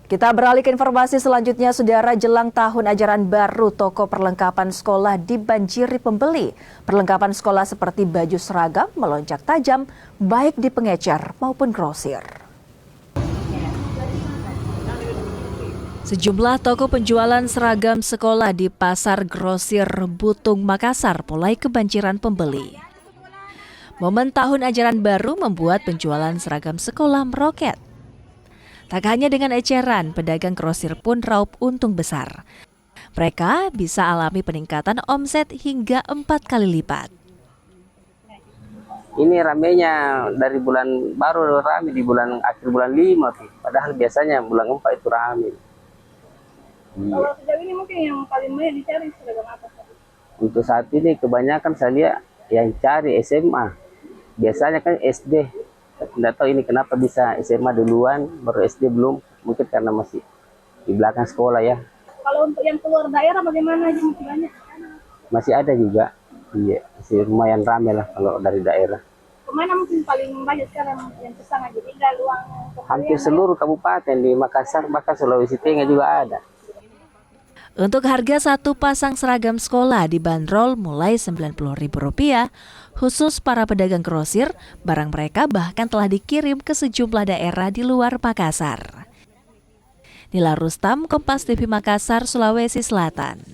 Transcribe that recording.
Kita beralih ke informasi selanjutnya, Saudara. Jelang tahun ajaran baru, toko perlengkapan sekolah dibanjiri pembeli. Perlengkapan sekolah seperti baju seragam melonjak tajam, baik di pengecer maupun grosir. Sejumlah toko penjualan seragam sekolah di Pasar Grosir Butung, Makassar mulai kebanjiran pembeli. Momen tahun ajaran baru membuat penjualan seragam sekolah meroket. Tak hanya dengan eceran, pedagang grosir pun raup untung besar. Mereka bisa alami peningkatan omset hingga 4 kali lipat. Ini ramenya dari bulan baru rame di bulan akhir bulan 5, padahal biasanya bulan 4 itu rame. Kalau sejauh ini mungkin yang paling banyak dicari seragam apa? Untuk saat ini kebanyakan saya lihat yang cari SMA. Biasanya kan SD. Tidak tahu ini kenapa bisa SMA duluan, baru SD belum. Mungkin karena masih di belakang sekolah ya. Kalau untuk yang keluar daerah bagaimana aja masih banyak? Masih ada juga. Iya, masih lumayan ramai lah kalau dari daerah. Kemana mungkin paling banyak sekarang yang kesana jadi nggak luang? Hampir seluruh kabupaten di Makassar, bahkan Sulawesi Tengah juga ada. Untuk harga satu pasang seragam sekolah dibanderol mulai Rp90.000. Khusus para pedagang grosir, barang mereka bahkan telah dikirim ke sejumlah daerah di luar Makassar. Nila Rustam, Kompas TV Makassar, Sulawesi Selatan.